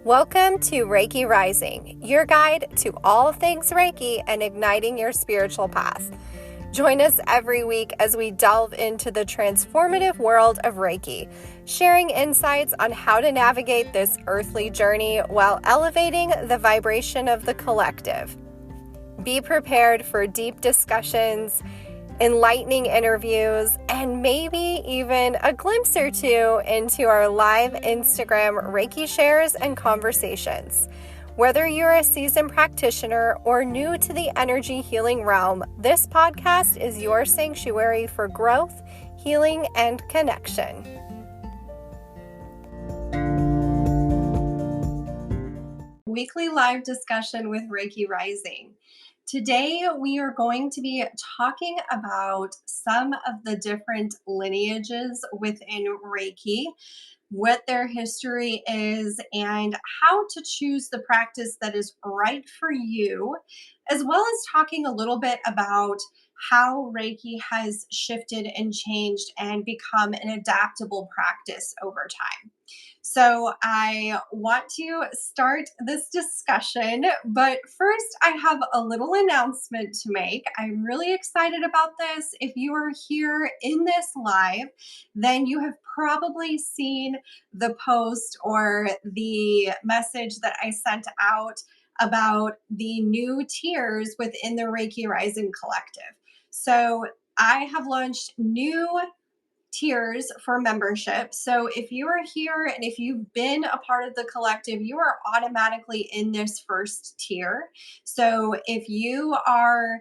Welcome to Reiki Rising, your guide to all things Reiki and igniting your spiritual path. Join us every week as we delve into the transformative world of Reiki, sharing insights on how to navigate this earthly journey while elevating the vibration of the collective. Be prepared for deep discussions, enlightening interviews, and maybe even a glimpse or two into our live Instagram Reiki shares and conversations. Whether you're a seasoned practitioner or new to the energy healing realm, this podcast is your sanctuary for growth, healing, and connection. Weekly live discussion with Reiki Rising. Today, we are going to be talking about some of the different lineages within Reiki, what their history is, and how to choose the practice that is right for you, as well as talking a little bit about how Reiki has shifted and changed and become an adaptable practice over time. So I want to start this discussion, but first I have a little announcement to make. I'm really excited about this. If you are here in this live, then you have probably seen the post or the message that I sent out about the new tiers within the Reiki Rising Collective. So I have launched new tiers for membership. So if you are here and if you've been a part of the collective, you are automatically in this first tier. So if you are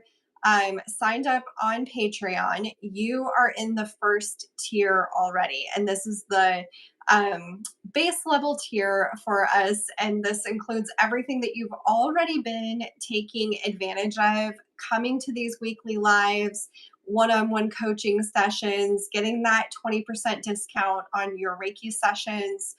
signed up on Patreon, you are in the first tier already. And this is the base level tier for us. And this includes everything that you've already been taking advantage of, coming to these weekly lives, one-on-one coaching sessions, getting that 20% discount on your Reiki sessions,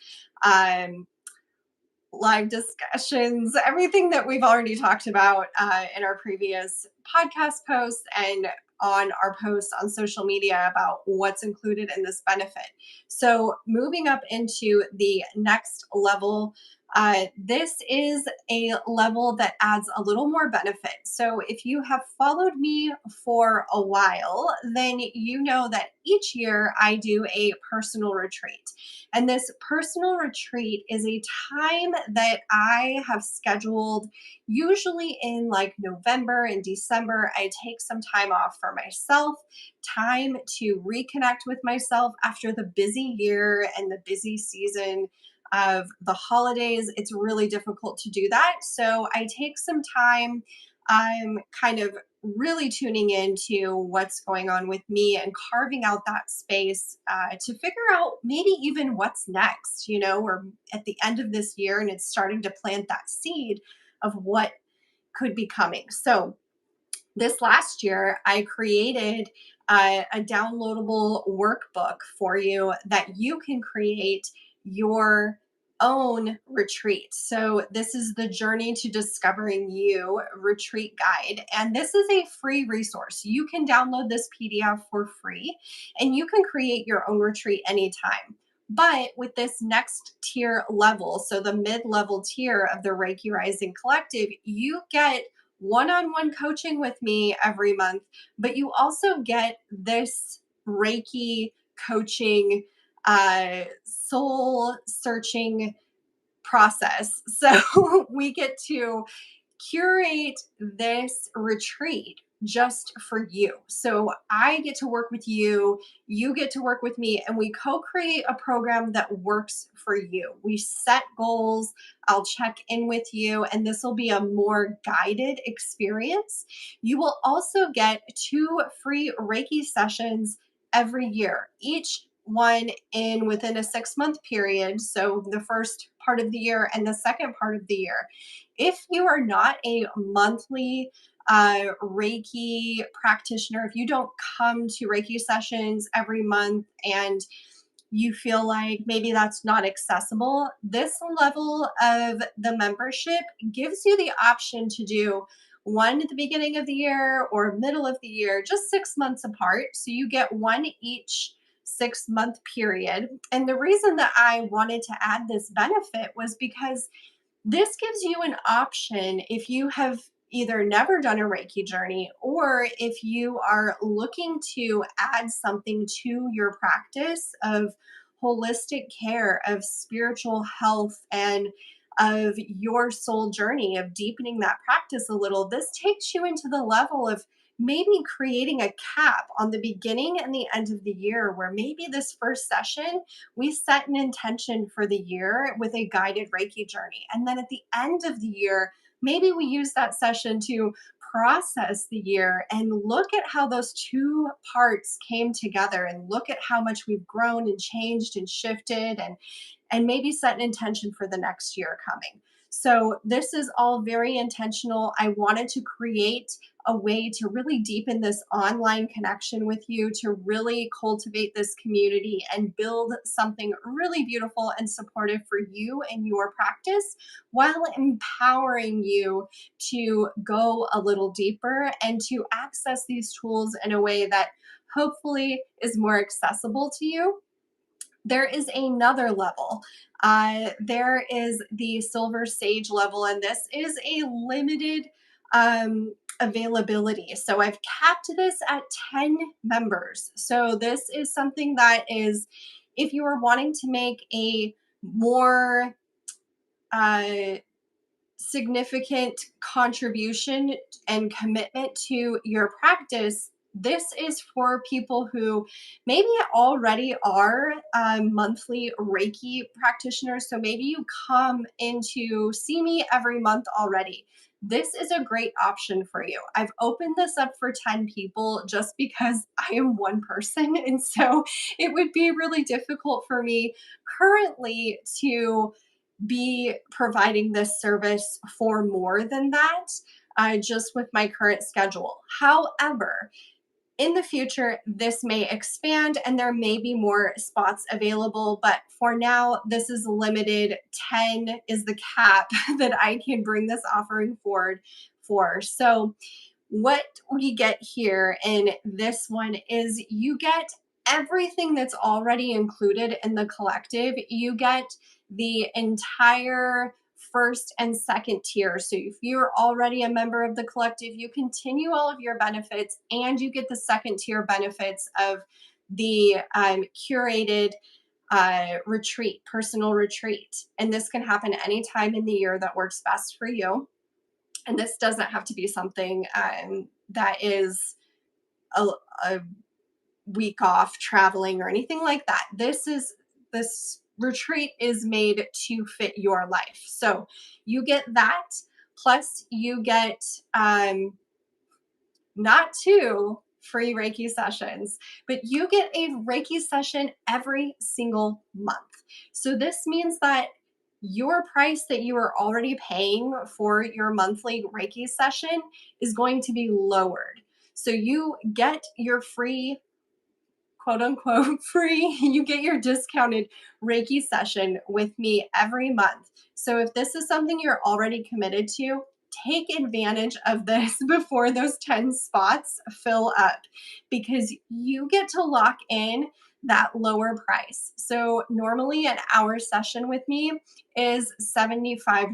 live discussions, everything that we've already talked about in our previous podcast posts and on our posts on social media about what's included in this benefit. So moving up into the next level, this is a level that adds a little more benefit. So if you have followed me for a while, then you know that each year I do a personal retreat. And this personal retreat is a time that I have scheduled usually in like November and December. I take some time off for myself, time to reconnect with myself after the busy year and the busy season of the holidays. It's really difficult to do that. So I take some time. I'm kind of really tuning into what's going on with me and carving out that space to figure out maybe even what's next. You know, we're at the end of this year and it's starting to plant that seed of what could be coming. So this last year, I created a downloadable workbook for you that you can create your own retreat. So this is the Journey to Discovering You retreat guide. And this is a free resource. You can download this PDF for free and you can create your own retreat anytime. But with this next tier level, so the mid-level tier of the Reiki Rising Collective, you get one-on-one coaching with me every month, but you also get this Reiki coaching, soul searching process. So we get to curate this retreat just for you. So I get to work with you, you get to work with me, and we co-create a program that works for you. We set goals, I'll check in with you, and this will be a more guided experience. You will also get 2 free Reiki sessions every year, each one in within a 6-month period. So the first part of the year and the second part of the year. If you are not a monthly Reiki practitioner, if you don't come to Reiki sessions every month and you feel like maybe that's not accessible, this level of the membership gives you the option to do one at the beginning of the year or middle of the year, just 6 months apart. So you get one each 6-month period. And the reason that I wanted to add this benefit was because This gives you an option if you have either never done a Reiki journey or if you are looking to add something to your practice of holistic care, of spiritual health, and of your soul journey of deepening that practice a little. This takes you into the level of maybe creating a cap on the beginning and the end of the year, where maybe this first session we set an intention for the year with a guided Reiki journey. And then at the end of the year, maybe we use that session to process the year and look at how those two parts came together and look at how much we've grown and changed and shifted, and maybe set an intention for the next year coming. So this is all very intentional. I wanted to create a way to really deepen this online connection with you, to really cultivate this community and build something really beautiful and supportive for you and your practice, while empowering you to go a little deeper and to access these tools in a way that hopefully is more accessible to you. There is another level. There is the Silver Sage level, and this is a limited availability. So I've capped this at 10 members. So this is something that is, if you are wanting to make a more uh, significant contribution and commitment to your practice, this is for people who maybe already are monthly Reiki practitioners. So maybe you come in to see me every month already. This is a great option for you. I've opened this up for 10 people just because I am one person. And so it would be really difficult for me currently to be providing this service for more than that, just with my current schedule. However, in the future, this may expand and there may be more spots available. But for now, this is limited. 10 is the cap that I can bring this offering forward for. So, what we get here in this one is you get everything that's already included in the collective. You get the entire first and second tier. So if you're already a member of the collective, you continue all of your benefits and you get the second tier benefits of the curated retreat, personal retreat. And this can happen anytime in the year that works best for you. And this doesn't have to be something that is a, a week off traveling or anything like that. This retreat is made to fit your life. So you get that, plus you get not two free Reiki sessions, but you get a Reiki session every single month. So this means that your price that you are already paying for your monthly Reiki session is going to be lowered. So you get your free, quote unquote, free, you get your discounted Reiki session with me every month. So if this is something you're already committed to, take advantage of this before those 10 spots fill up, because you get to lock in that lower price. So normally an hour session with me is $75.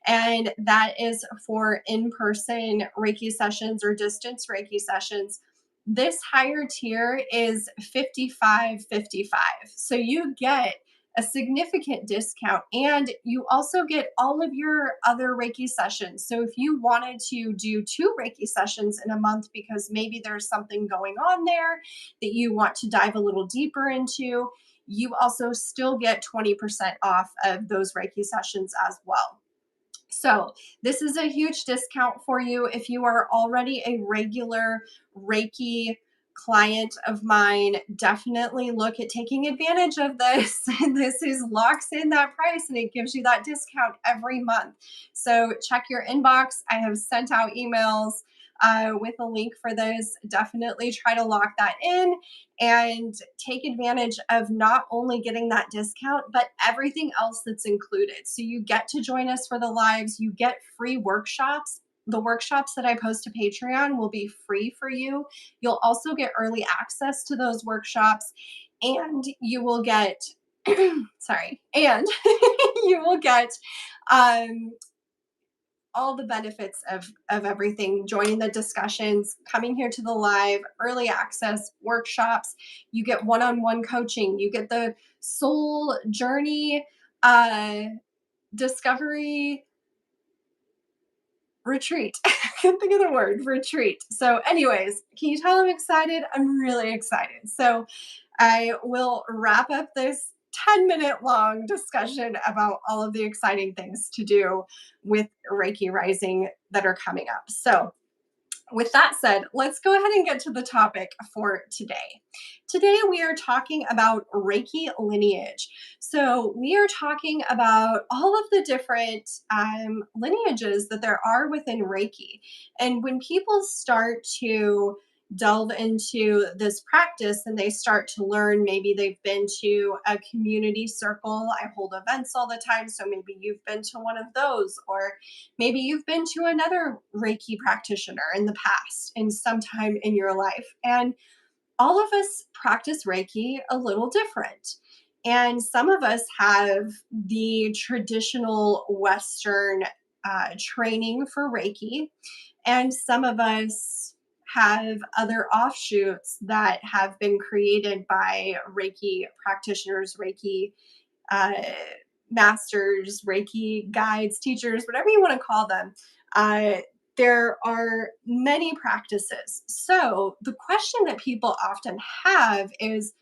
And that is for in-person Reiki sessions or distance Reiki sessions. This higher tier is 55.55. So you get a significant discount and you also get all of your other Reiki sessions. So if you wanted to do 2 Reiki sessions in a month because maybe there's something going on there that you want to dive a little deeper into, you also still get 20% off of those Reiki sessions as well. So, this is a huge discount for you if you are already a regular Reiki client of mine. Definitely look at taking advantage of this. This is locks in that price and it gives you that discount every month. So, check your inbox. I have sent out emails with a link for this. Definitely try to lock that in and take advantage of not only getting that discount, but everything else that's included. So you get to join us for the lives, you get free workshops. The workshops that I post to Patreon will be free for you. You'll also get early access to those workshops, and you will get sorry, and you will get um, all the benefits of everything, joining the discussions, coming here to the live, early access workshops. You get one-on-one coaching. You get the soul journey discovery retreat. I can't think of the word, retreat. So, anyways, can you tell I'm excited? I'm really excited. So, I will wrap up this 10-minute long discussion about all of the exciting things to do with Reiki Rising that are coming up. So, with that said, let's go ahead and get to the topic for today. Today, we are talking about Reiki lineage. So, we are talking about all of the different lineages that there are within Reiki. And when people start to delve into this practice and they start to learn, maybe they've been to a community circle. I hold events all the time. So, maybe you've been to one of those, or maybe you've been to another Reiki practitioner in the past in some time in your life. And all of us practice Reiki a little different. And some of us have the traditional Western training for Reiki, and some of us have other offshoots that have been created by Reiki practitioners, Reiki uh, masters, Reiki guides, teachers, whatever you want to call them. Uh, there are many practices. So the question that people often have is,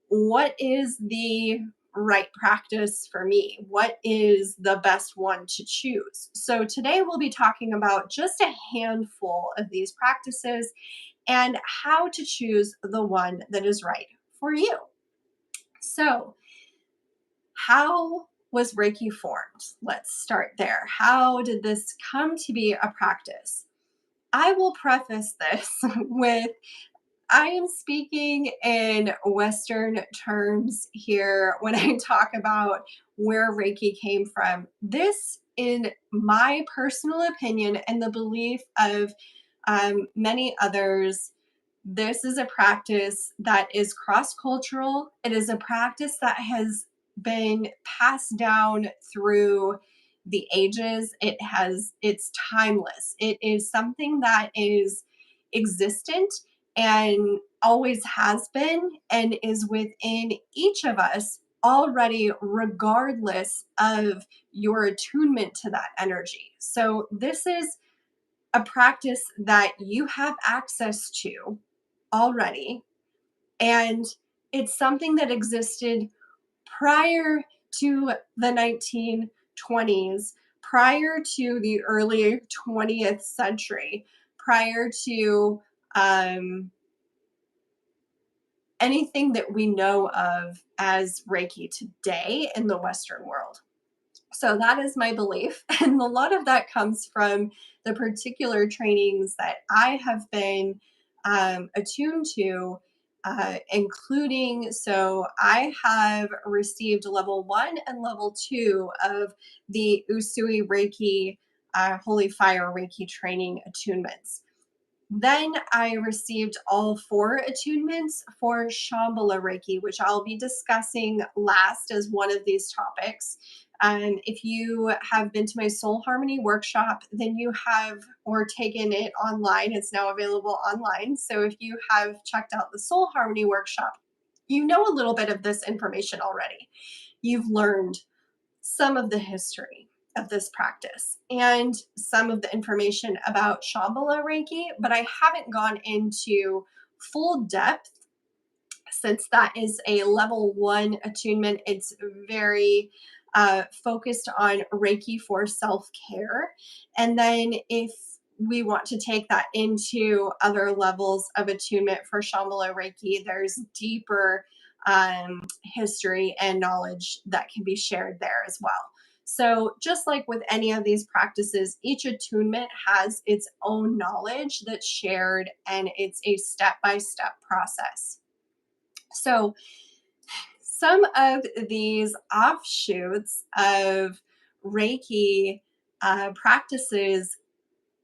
what is the right practice for me? What is the best one to choose? So today we'll be talking about just a handful of these practices and how to choose the one that is right for you. So, how was Reiki formed? Let's start there. How did this come to be a practice? I will preface this with, I am speaking in Western terms here when I talk about where Reiki came from. This, in my personal opinion and the belief of many others, this is a practice that is cross cultural. It is a practice that has been passed down through the ages. It's timeless. It is something that is existent and always has been and is within each of us already, regardless of your attunement to that energy. So, this is a practice that you have access to already, and it's something that existed prior to the 1920s, prior to the early 20th century, prior to anything that we know of as Reiki today in the Western world. So that is my belief. And a lot of that comes from the particular trainings that I have been attuned to, including, so I have received level 1 and level 2 of the Usui Reiki, Holy Fire Reiki training attunements. Then I received all 4 attunements for Shambhala Reiki, which I'll be discussing last as one of these topics. If you have been to my Soul Harmony workshop, then you have, or taken it online, it's now available online. So if you have checked out the Soul Harmony workshop, you know a little bit of this information already. You've learned some of the history of this practice and some of the information about Shambhala Reiki, but I haven't gone into full depth since that is a level 1 attunement. It's very focused on Reiki for self-care. And then if we want to take that into other levels of attunement for Shambhala Reiki, there's deeper history and knowledge that can be shared there as well. So, just like with any of these practices, each attunement has its own knowledge that's shared, and it's a step by step process. So, some of these offshoots of Reiki practices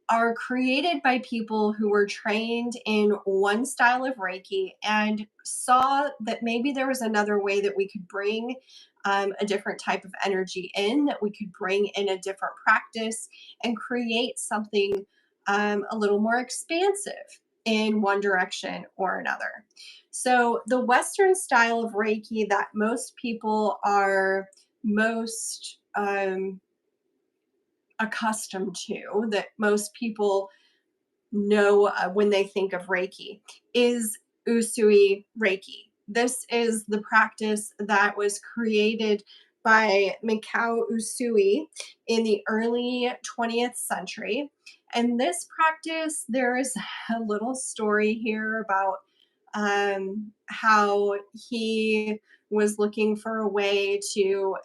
are created by people who were trained in one style of Reiki and saw that maybe there was another way that we could bring a different type of energy in, that we could bring in a different practice and create something a little more expansive in one direction or another. So, the Western style of Reiki that most people are most accustomed to, that most people know when they think of Reiki, is Usui Reiki. This is the practice that was created by Mikao Usui in the early 20th century. And this practice, there is a little story here about how he was looking for a way to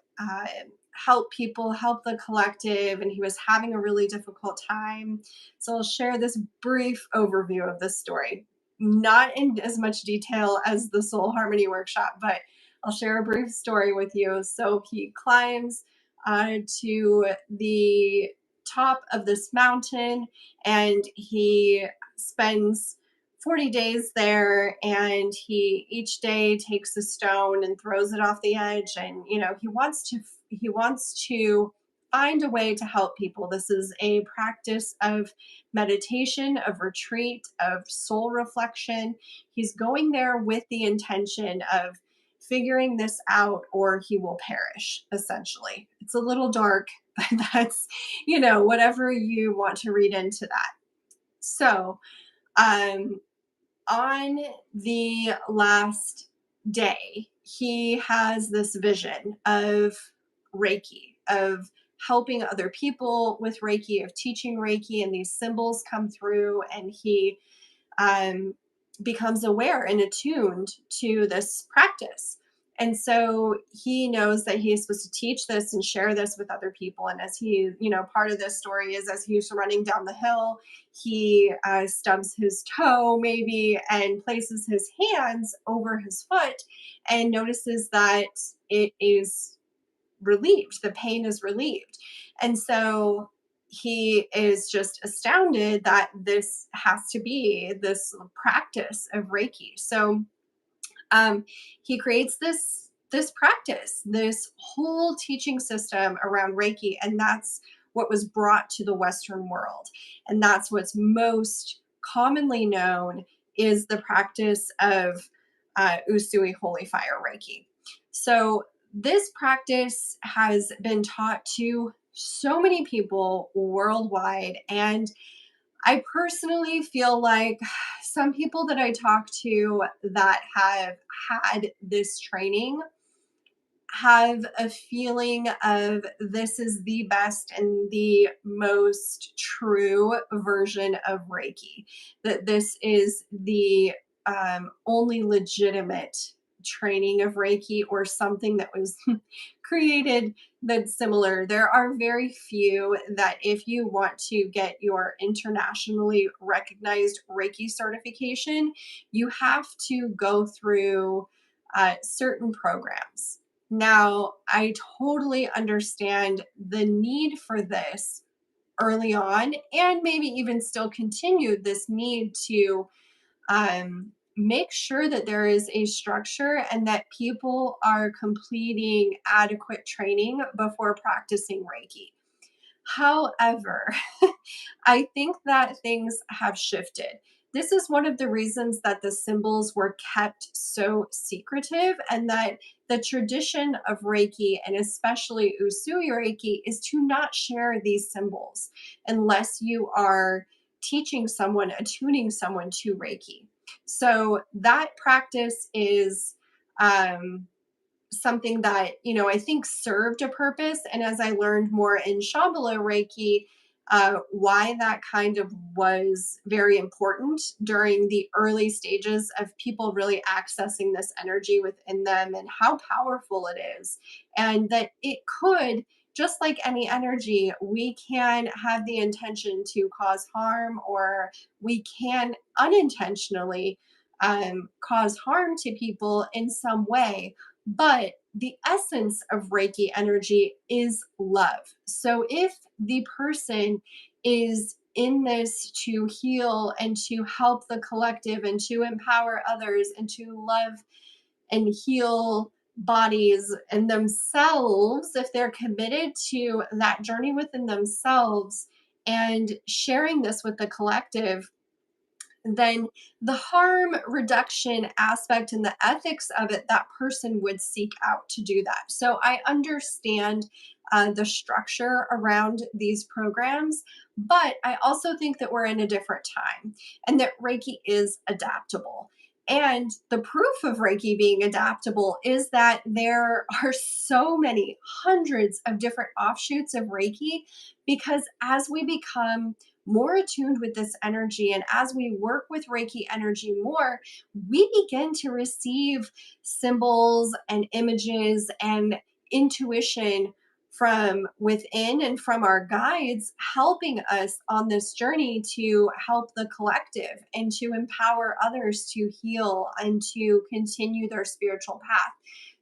help people, help the collective, and he was having a really difficult time. So I'll share this brief overview of this story, not in as much detail as the Soul Harmony workshop, but I'll share a brief story with you. So he climbs to the top of this mountain, and he spends 40 days there, and he each day takes a stone and throws it off the edge, and he wants to find a way to help people. This is a practice of meditation, of retreat, of soul reflection. He's going there with the intention of figuring this out or he will perish, essentially. It's a little dark, but that's, whatever you want to read into that. So, um, on the last day, he has this vision of Reiki, of helping other people with Reiki, of teaching Reiki, and these symbols come through, and he um, becomes aware and attuned to this practice. And so he knows that he is supposed to teach this and share this with other people. And as he, part of this story is as he's running down the hill, he stubs his toe maybe and places his hands over his foot and notices that it is relieved. The pain is relieved. And so he is just astounded that this has to be this practice of Reiki. So um, he creates this practice, this whole teaching system around Reiki, and that's what was brought to the Western world, and that's what's most commonly known is the practice of Usui Holy Fire Reiki. So this practice has been taught to so many people worldwide, and I personally feel like some people that I talk to that have had this training have a feeling of this is the best and the most true version of Reiki, that this is the only legitimate training of Reiki or something that was created that's similar. There are very few that, if you want to get your internationally recognized Reiki certification, you have to go through certain programs. Now, I totally understand the need for this early on, and maybe even still continued this need to make sure that there is a structure and that people are completing adequate training before practicing Reiki. However, I think that things have shifted. This is one of the reasons that the symbols were kept so secretive, and that the tradition of Reiki, and especially Usui Reiki, is to not share these symbols unless you are teaching someone, attuning someone to Reiki. So that practice is something that, I think served a purpose. And as I learned more in Shambhala Reiki, why that kind of was very important during the early stages of people really accessing this energy within them and how powerful it is. And that it could, just like any energy, we can have the intention to cause harm, or we can unintentionally cause harm to people in some way. But the essence of Reiki energy is love. So if the person is in this to heal and to help the collective and to empower others and to love and heal bodies and themselves, if they're committed to that journey within themselves and sharing this with the collective, then the harm reduction aspect and the ethics of it, that person would seek out to do that. So I understand the structure around these programs, but I also think that we're in a different time and that Reiki is adaptable. And the proof of Reiki being adaptable is that there are so many hundreds of different offshoots of Reiki, because as we become more attuned with this energy and as we work with Reiki energy more, we begin to receive symbols and images and intuition from within and from our guides, helping us on this journey to help the collective and to empower others to heal and to continue their spiritual path.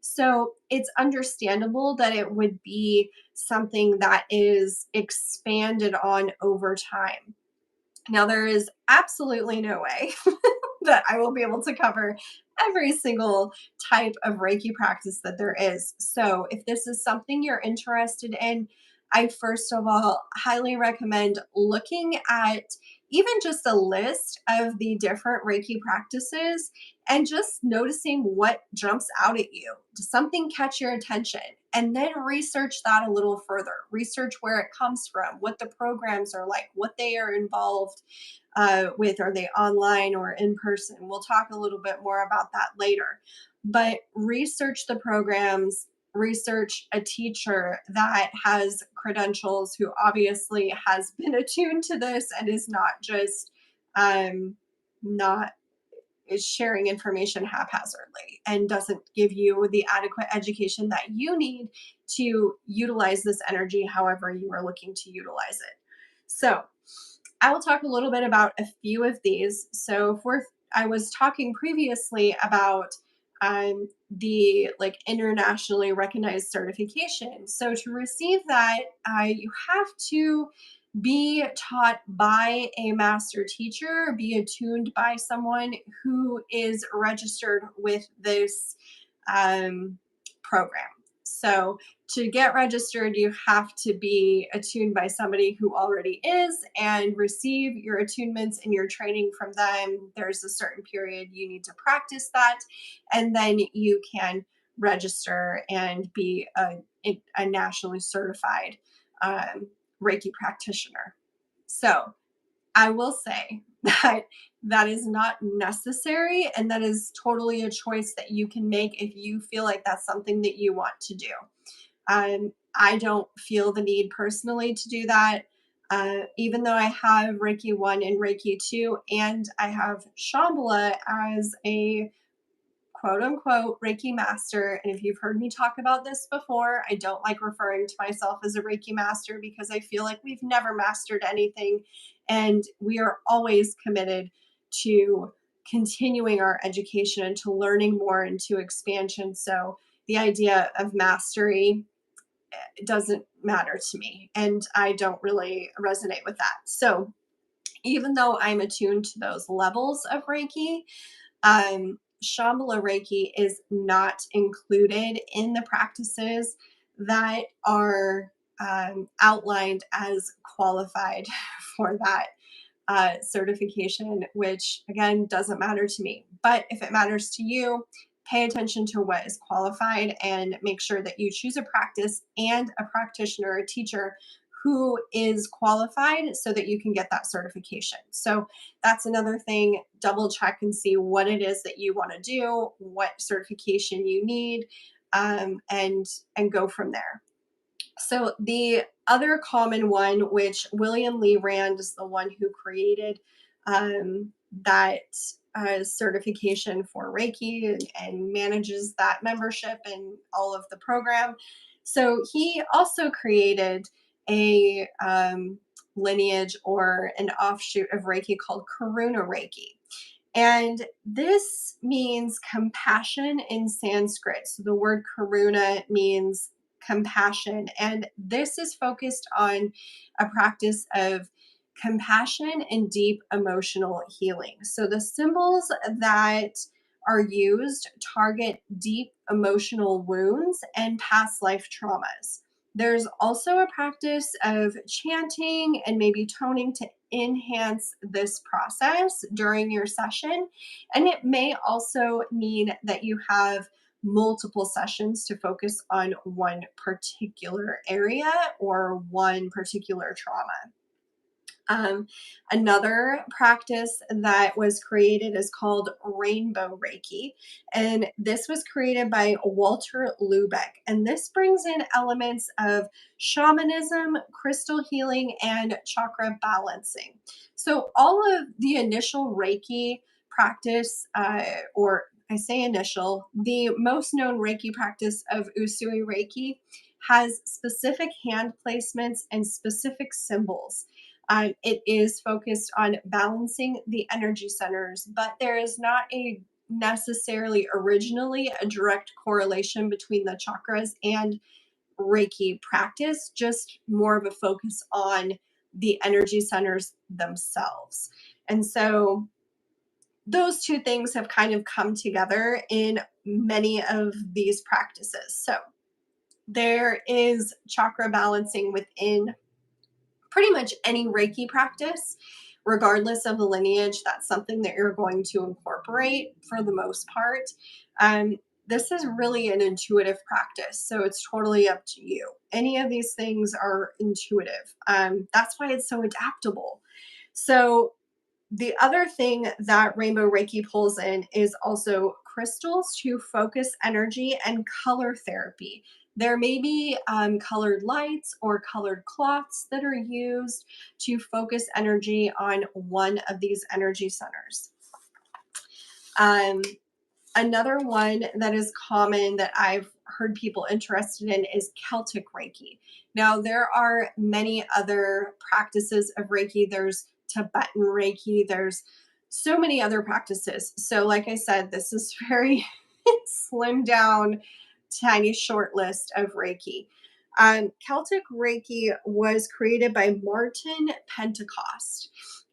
So it's understandable that it would be something that is expanded on over time. Now, there is absolutely no way that I will be able to cover every single type of Reiki practice that there is. So, if this is something you're interested in, I first of all highly recommend looking at even just a list of the different Reiki practices and just noticing what jumps out at you. Does something catch your attention? And then research that a little further. Research where it comes from, what the programs are like, what they are involved with. Are they online or in person? We'll talk a little bit more about that later. But research the programs, research a teacher that has credentials, who obviously has been attuned to this and is not just not is sharing information haphazardly and doesn't give you the adequate education that you need to utilize this energy however you are looking to utilize it. So, I will talk a little bit about a few of these. So, if I was talking previously about the like internationally recognized certification. So, to receive that, you have to be taught by a master teacher, be attuned by someone who is registered with this program. So, to get registered, you have to be attuned by somebody who already is and receive your attunements and your training from them. There's a certain period you need to practice that, and then you can register and be a nationally certified um, Reiki practitioner. So I will say that that is not necessary, and that is totally a choice that you can make if you feel like that's something that you want to do. I don't feel the need personally to do that. Even though I have Reiki 1 and Reiki 2, and I have Shambhala as a quote unquote Reiki master. And if you've heard me talk about this before, I don't like referring to myself as a Reiki master because I feel like we've never mastered anything. And we are always committed to continuing our education and to learning more and to expansion. So the idea of mastery doesn't matter to me. And I don't really resonate with that. So even though I'm attuned to those levels of Reiki, Shambhala Reiki is not included in the practices that are outlined as qualified for that certification, which again doesn't matter to me. But if it matters to you, pay attention to what is qualified and make sure that you choose a practice and a practitioner, a teacher who is qualified so that you can get that certification. So that's another thing. Double check and see what it is that you want to do, what certification you need, and go from there. So the other common one, which William Lee Rand is the one who created that certification for Reiki and manages that membership and all of the program. So he also created a lineage or an offshoot of Reiki called Karuna Reiki. And this means compassion in Sanskrit. So the word karuna means compassion. And this is focused on a practice of compassion and deep emotional healing. So the symbols that are used target deep emotional wounds and past life traumas. There's also a practice of chanting and maybe toning to enhance this process during your session. And it may also mean that you have multiple sessions to focus on one particular area or one particular trauma. Um, Another practice that was created is called Rainbow Reiki. And this was created by Walter Lubeck. And this brings in elements of shamanism, crystal healing, and chakra balancing. So, all of the initial Reiki practice, or I say initial, the most known Reiki practice of Usui Reiki has specific hand placements and specific symbols. It is focused on balancing the energy centers, but there is not a necessarily originally a direct correlation between the chakras and Reiki practice, just more of a focus on the energy centers themselves. And so those two things have kind of come together in many of these practices. So there is chakra balancing within pretty much any Reiki practice, regardless of the lineage. That's something that you're going to incorporate for the most part. Um, this is really an intuitive practice, so it's totally up to you. Any of these things are intuitive. That's why it's so adaptable. So the other thing that Rainbow Reiki pulls in is also crystals to focus energy and color therapy. There may be colored lights or colored cloths that are used to focus energy on one of these energy centers. Um, Another one that is common that I've heard people interested in is Celtic Reiki. Now, there are many other practices of Reiki. There's Tibetan Reiki. There's so many other practices. So, like I said, this is very slimmed down, tiny short list of Reiki. Celtic Reiki was created by Martin Pentecost,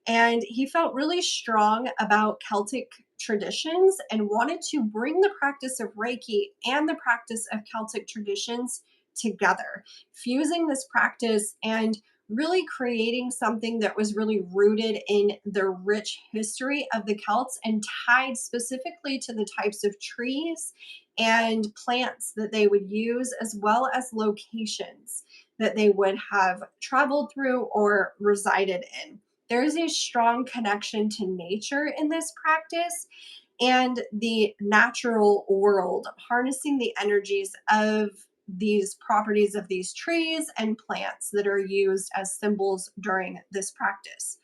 and he felt really strong about Celtic traditions and wanted to bring the practice of Reiki and the practice of Celtic traditions together, fusing this practice and really creating something that was really rooted in the rich history of the Celts and tied specifically to the types of trees and plants that they would use, as well as locations that they would have traveled through or resided in. There's a strong connection to nature in this practice and the natural world, harnessing the energies of these properties of these trees and plants that are used as symbols during this practice.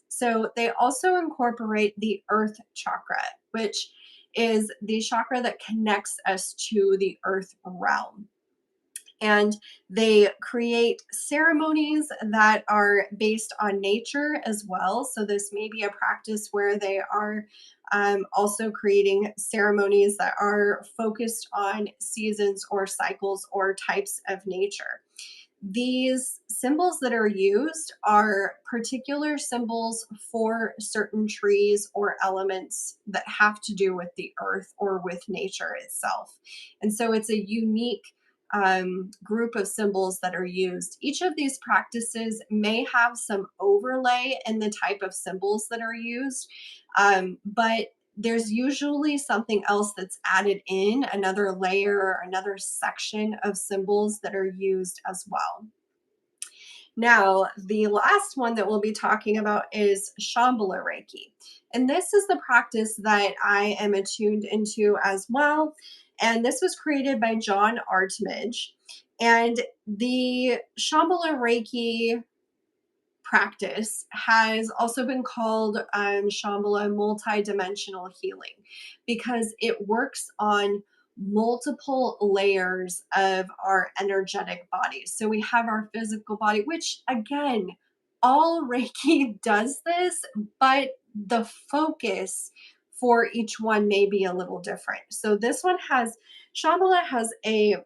So they also incorporate the earth chakra, which is the chakra that connects us to the earth realm. And they create ceremonies that are based on nature as well. So, this may be a practice where they are also creating ceremonies that are focused on seasons or cycles or types of nature. These symbols that are used are particular symbols for certain trees or elements that have to do with the earth or with nature itself. And so it's a unique group of symbols that are used. Each of these practices may have some overlay in the type of symbols that are used, but there's usually something else that's added in, another layer or another section of symbols that are used as well. Now, the last one that we'll be talking about is Shambhala Reiki. And this is the practice that I am attuned into as well. And this was created by John Artmage. And the Shambhala Reiki practice has also been called Shambhala multidimensional healing because it works on multiple layers of our energetic bodies. So we have our physical body, which again, all Reiki does this, but the focus for each one may be a little different. So this one has, Shambhala has a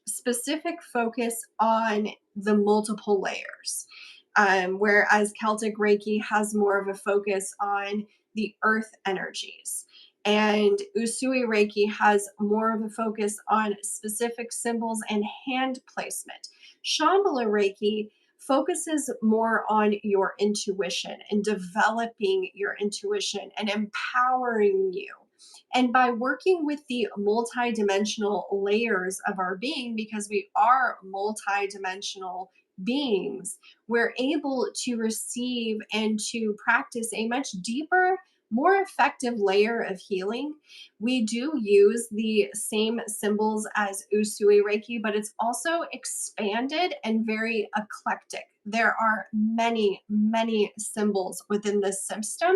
specific focus on the multiple layers, whereas Celtic Reiki has more of a focus on the earth energies. And Usui Reiki has more of a focus on specific symbols and hand placement. Shambhala Reiki focuses more on your intuition and developing your intuition and empowering you. And by working with the multidimensional layers of our being, because we are multidimensional beings, we're able to receive and to practice a much deeper, more effective layer of healing. We do use the same symbols as Usui Reiki, but it's also expanded and very eclectic. There are many, many symbols within this system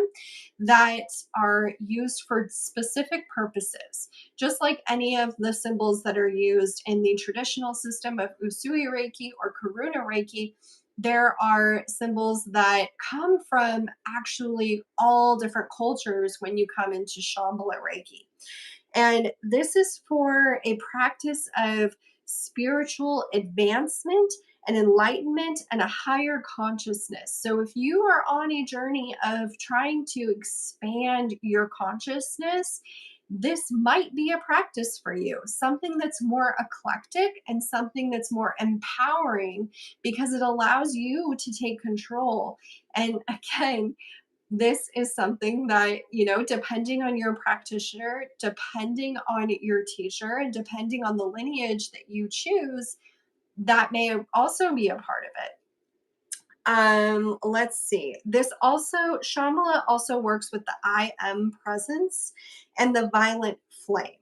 that are used for specific purposes. Just like any of the symbols that are used in the traditional system of Usui Reiki or Karuna Reiki, there are symbols that come from actually all different cultures when you come into Shambhala Reiki. And this is for a practice of spiritual advancement and enlightenment and a higher consciousness. So, if you are on a journey of trying to expand your consciousness, this might be a practice for you, something that's more eclectic and something that's more empowering because it allows you to take control. And again, this is something that, depending on your practitioner, depending on your teacher, and depending on the lineage that you choose, that may also be a part of it. Let's see. Shambhala also works with the I am presence and the violet flame.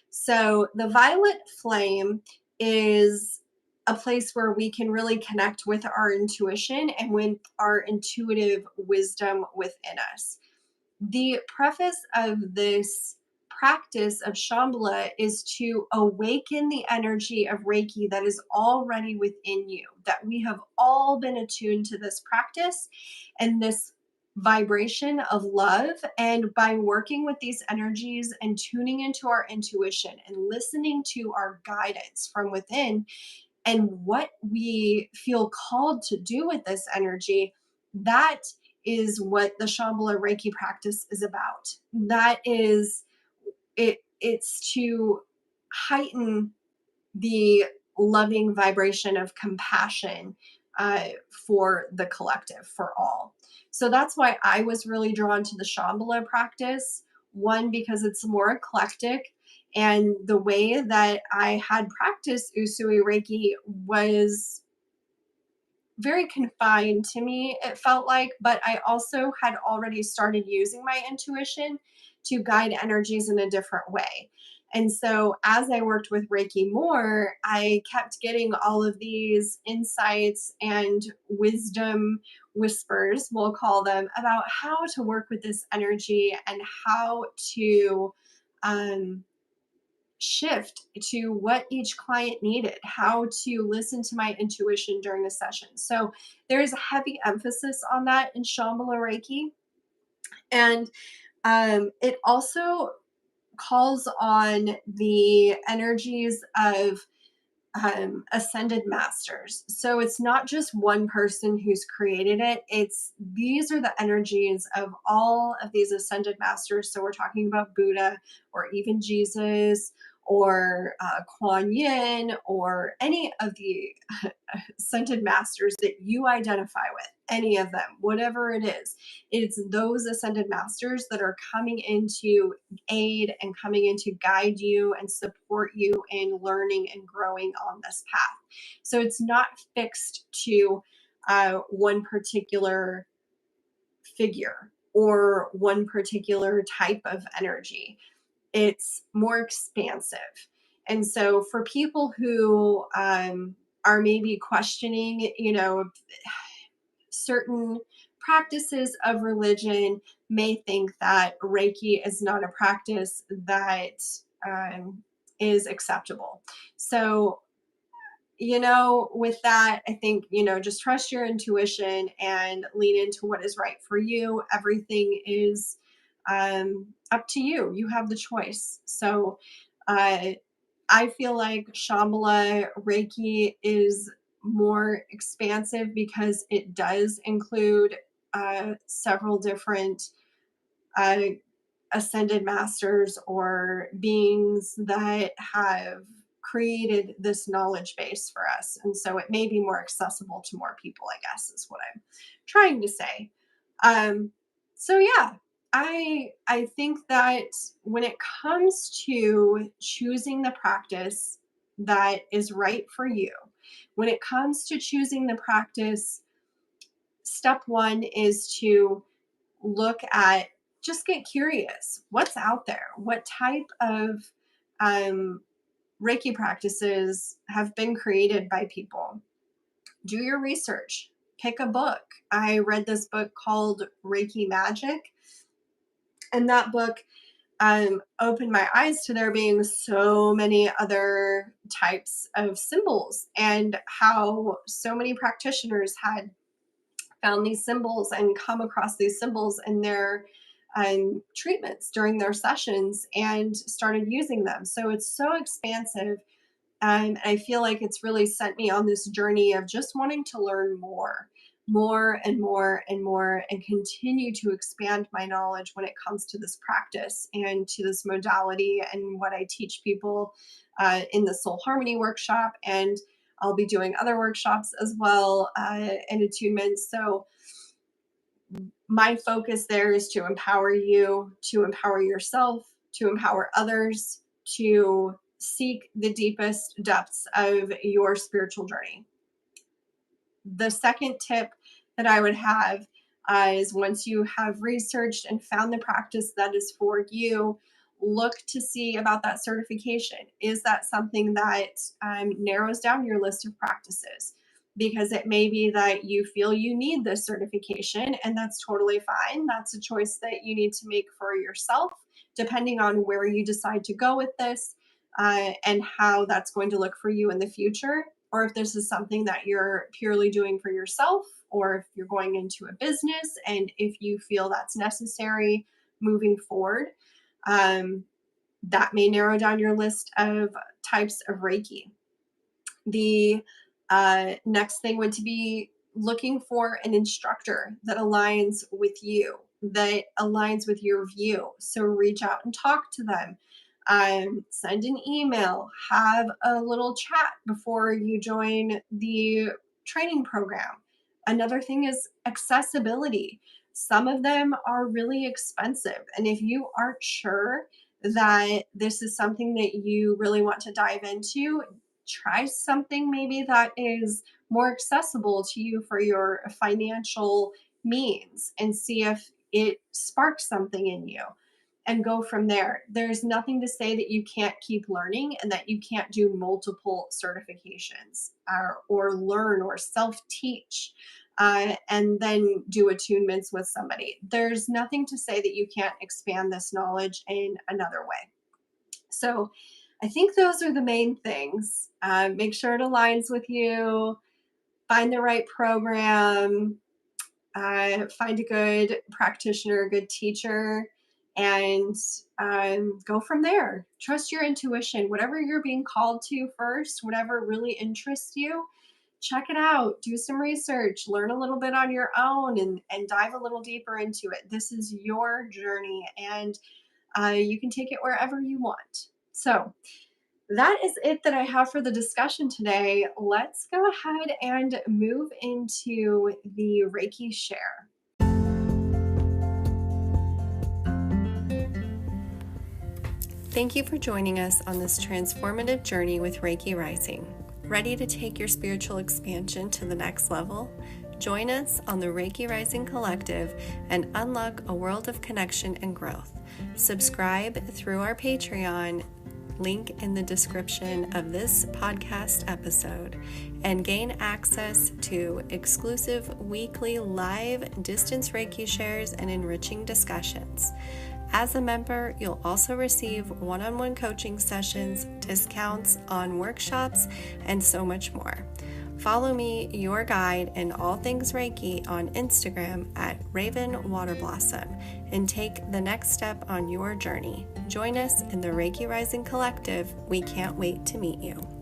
So the violet flame is a place where we can really connect with our intuition and with our intuitive wisdom within us. The preface of this practice of Shambhala is to awaken the energy of Reiki that is already within you, that we have all been attuned to this practice and this vibration of love. And by working with these energies and tuning into our intuition and listening to our guidance from within and what we feel called to do with this energy, that is what the Shambhala Reiki practice is about. That is it's to heighten the loving vibration of compassion for the collective, for all. So that's why I was really drawn to the Shambhala practice. One, because it's more eclectic, and the way that I had practiced Usui Reiki was very confined to me, it felt like, but I also had already started using my intuition to guide energies in a different way. And so as I worked with Reiki more, I kept getting all of these insights and wisdom whispers, we'll call them, about how to work with this energy and how to um, shift to what each client needed, how to listen to my intuition during a session. So there's a heavy emphasis on that in Shambhala Reiki. And it also calls on the energies of ascended masters. So it's not just one person who's created it. These are the energies of all of these ascended masters. So we're talking about Buddha or even Jesus or Kuan Yin or any of the ascended masters that you identify with, any of them, whatever it is. It's those ascended masters that are coming in to aid and coming in to guide you and support you in learning and growing on this path. So it's not fixed to one particular figure or one particular type of energy. It's more expansive. And so for people who are maybe questioning, certain practices of religion, may think that Reiki is not a practice that is acceptable. So, with that, I think, just trust your intuition and lean into what is right for you. Everything is up to you. You have the choice. So, I feel like Shambhala Reiki is more expansive because it does include several different uh, ascended masters or beings that have created this knowledge base for us. And so it may be more accessible to more people, I guess, is what I'm trying to say. So yeah, I think that when it comes to choosing the practice that is right for you, when it comes to choosing the practice, step one is to look at, just get curious. What's out there? What type of Reiki practices have been created by people? Do your research. Pick a book. I read this book called Reiki Magic, and that book opened my eyes to there being so many other types of symbols and how so many practitioners had found these symbols and come across these symbols in their treatments during their sessions and started using them. So it's so expansive. And I feel like it's really sent me on this journey of just wanting to learn more and more and more, and continue to expand my knowledge when it comes to this practice and to this modality and what I teach people in the Soul Harmony workshop. And I'll be doing other workshops as well and attunements. So my focus there is to empower you, to empower yourself, to empower others, to seek the deepest depths of your spiritual journey. The second tip that I would have is, once you have researched and found the practice that is for you, look to see about that certification. Is that something that narrows down your list of practices? Because it may be that you feel you need this certification, and that's totally fine. That's a choice that you need to make for yourself, depending on where you decide to go with this and how that's going to look for you in the future. Or if this is something that you're purely doing for yourself, or if you're going into a business and if you feel that's necessary moving forward, that may narrow down your list of types of Reiki. The next thing would to be looking for an instructor that aligns with you, that aligns with your view. So reach out and talk to them. Send an email, have a little chat before you join the training program. Another thing is accessibility. Some of them are really expensive. And if you aren't sure that this is something that you really want to dive into, try something maybe that is more accessible to you for your financial means and see if it sparks something in you, and go from there. There's nothing to say that you can't keep learning and that you can't do multiple certifications or learn or self-teach and then do attunements with somebody. There's nothing to say that you can't expand this knowledge in another way. So I think those are the main things. Make sure it aligns with you. Find the right program. Find a good practitioner, a good teacher, and go from there. Trust your intuition. Whatever you're being called to first, whatever really interests you, check it out. Do some research. Learn a little bit on your own and dive a little deeper into it. This is your journey, and you can take it wherever you want. So that is it that I have for the discussion today. Let's go ahead and move into the Reiki share. Thank you for joining us on this transformative journey with Reiki Rising. Ready to take your spiritual expansion to the next level? Join us on the Reiki Rising Collective and unlock a world of connection and growth. Subscribe through our Patreon, link in the description of this podcast episode, and gain access to exclusive weekly live distance Reiki shares and enriching discussions. As a member, you'll also receive one-on-one coaching sessions, discounts on workshops, and so much more. Follow me, your guide in all things Reiki, on Instagram at Raven Waterblossom, and take the next step on your journey. Join us in the Reiki Rising Collective. We can't wait to meet you.